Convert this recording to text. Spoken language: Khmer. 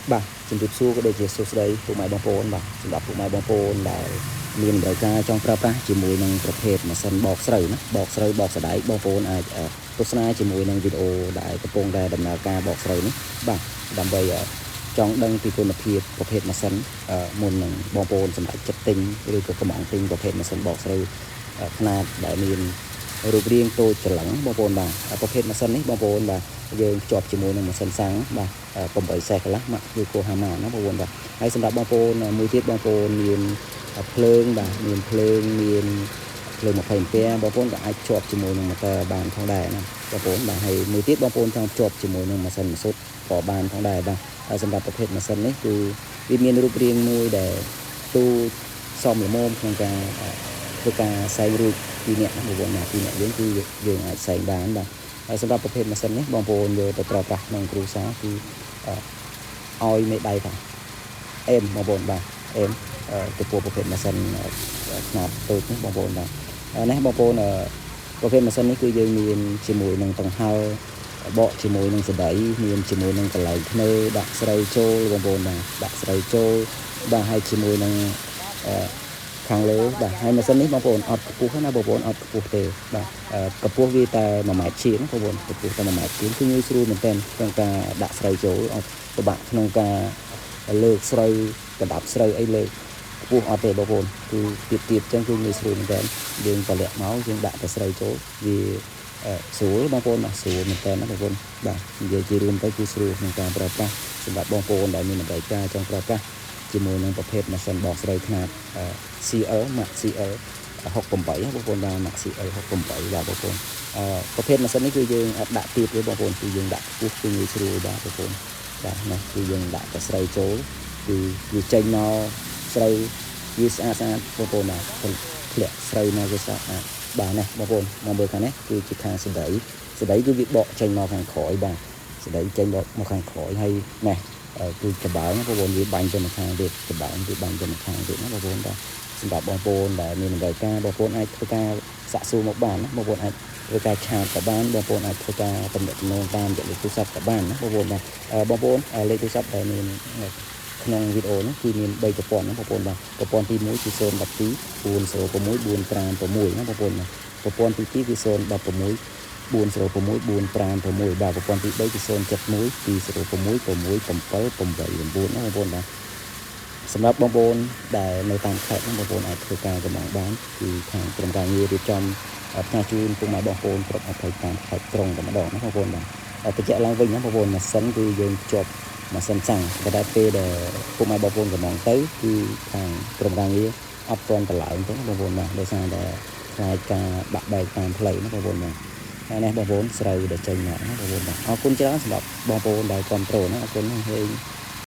bà chúng tôi xua có đôi chia số đây phụ máy bóng phôn bà chúng đọc phụ máy bóng phôn là miền đại ca trong prapa chỉ mùi năngประเภท mà sân bọc sợi nó bọc sợi bọc sợi đáy bóng phôn ai tốt na chỉ mùi năng video đại cái pong ra đầm nào ca bọc sợi nó bà đầm bây trong đăng thìคนភាពប្រភេទ mà sânមុននឹងបងប្អូនសម្រាប់ចិត្តទិញឬក៏កំងទិញប្រភេទ mà sânបកស្រូវຂនាតដែលមានរូបរាងតូចច្រឡឹងបងប្អូនបាទប្រភេទ mà sân នេះបងប្អូនបាទយើងជាប់ជាមួយនឹង mà sân សាំងបាទ8សេះកន្លះមកគឺគោហាម៉ាណាបងប្អូនបាទហើយសម្រាប់បងប្អូនមួយទៀតបងប្អូនមានភ្លើងបាទមានភ្លើងមានភ្លើង20 ampere បងប្អូនក៏អាចជាប់ជាមួយនឹង motor បានផងដែរណាបងប្អូនបាទហើយមួយទៀតបងប្អូនចង់ជាប់ជាមួយនឹង ម៉ាស៊ីនម៉ាស៊ូតក៏បានផងដែរបាទហើយសម្រាប់ប្រភេទ ម៉ាស៊ីននេះគឺវាមានរូបរាងមួយដែលទូសមល្មមក្នុងការធ្វើការសែងរួចពីអ្នកណាបងប្អូនណាពីអ្នកគឺយើងអាចសែងបានបាទហើយសម្រាប់ប្រភេទ ម៉ាស៊ីននេះបងប្អូនយកទៅប្រើប្រាស់ក្នុងគ្រួសារគឺឲ្យមេដៃថាអេមបងប្អូនបាទអេមទៅពោះប្រភេទ ម៉ាស៊ីនខ្នាតតូចនេះបងប្អូនបាទនេះបងប្អូនប្រភេទ ម៉ាស៊ីននេះគឺយើងមានជាមួយនឹងដង្ហើបកជាមួយនឹងសដៃមានជាមួយនឹងកន្លែងធ្នើដាក់ស្រូវចូលបងប្អូនបាទដាក់ស្រូវចូលបាទហើយជាមួយនឹងខាងលើបាទហើយ ម៉ាស៊ីននេះបងប្អូនអត់ខ្ពស់ណាបងប្អូនអត់ខ្ពស់ទេបាទកម្ពស់វាតែ1 ម៉ែត្រជាងបងប្អូនកម្ពស់តែ1 ម៉ែត្រជាងគឺងាយស្រួលមែនទែនក្នុងការដាក់ស្រូវចូលអត់ពិបាកក្នុងការលើកស្រូវកណ្ដាប់ស្រូវអីលើកខ្ពស់អត់ទេបងប្អូនគឺទៀតចឹងគឺងាយស្រួលមែនទែនយើងតម្លាក់មកយើងដាក់តែស្រូវចូលវាស្រួលបងប្អូនបាទស្រួលមែនតើណាបងប្អូនបាទនិយាយជារួមទៅគឺស្រួលក្នុងការប្រើប្រាស់សម្រាប់បងប្អូនដែលមានតម្រូវការចង់ប្រើប្រាស់ជាមួយនឹងប្រភេទ ម៉ាស៊ីនបកស្រូវខ្នាត CL Max CL 68បងប្អូនបាទ Max CL 68បាទបងប្អូនប្រភេទ ម៉ាស៊ីននេះគឺយើងអត់ដាក់ទៀតទេបងប្អូនគឺយើងដាក់ខ្ពស់គឺងាយស្រួលបាទបងប្អូនបាទណាគឺយើងដាក់តែស្រូវចូលគឺវាចេញមកស្រូវវាស្អាតបងប្អូនបាទធ្លាក់ស្រូវមកវាស្អាតបាទណាបងប្អូនមកមើលខាងនេះគឺជាខាងសដៃគឺវាបកចេញមកខាងក្រោយបាទសដៃចេញមកខាងក្រោយហើយណែគឺច្បើងបងប្អូនវាបាញ់ទៅមកខាងទៀតច្បើងវាបាញ់ទៅមកខាងទៀតណាបងប្អូនបាទសម្រាប់បងប្អូនដែលមានតម្រូវការបងប្អូនអាចធ្វើការសាក់សួរមកបានណាបងប្អូនអាចធ្វើការឆាតក៏បានបងប្អូនអាចធ្វើការទំនាក់ទំនងតាមរយៈលេខទូរស័ព្ទក៏បានណាបងប្អូនបាទបងប្អូនលេខទូរស័ព្ទដែលមានក្នុងវីដេអូនេះគឺមាន3ប្រព័ន្ធណាបងប្អូនបាទប្រព័ន្ធទី1គឺ012 406 456ណាបងប្អូនណាប្រព័ន្ធទី2គឺ016 406 456បាទប្រព័ន្ធទី3គឺ071 206 66789ណាបងប្អូនបាទសម្រាប់បងប្អូនដែលនៅតាមខេត្តហ្នឹងបងប្អូនអាចធ្វើការកំងបានគឺខាងក្រុមការងាររៀបចំផ្សាយជូនពុកម៉ែបងប្អូនគ្រប់20តាមខេត្តក្រុងតែម្ដងណាបងប្អូនបាទបញ្ជាក់ឡើងវិញណាបងប្អូនម៉ាស៊ីនគឺយើងភ្ជាប់ម៉ាស៊ីនសាំងតែដល់ពេលដែលពុកម៉ែបងប្អូនកំងទៅគឺខាងក្រុមការងារអត់ទាន់តម្លើងទេណាបងប្អូនបាទដោយសារតែខ្លាចការបាក់បែកតាមផ្លូវណាបងប្អូនបាទហើយនេះបងប្អូនស្រូវដែលចេញមកណាបងប្អូនបាទអរគុណច្រើនសម្រាប់បងប្អូនដែលគ្រប់គ្រងណាអរគុណហើយ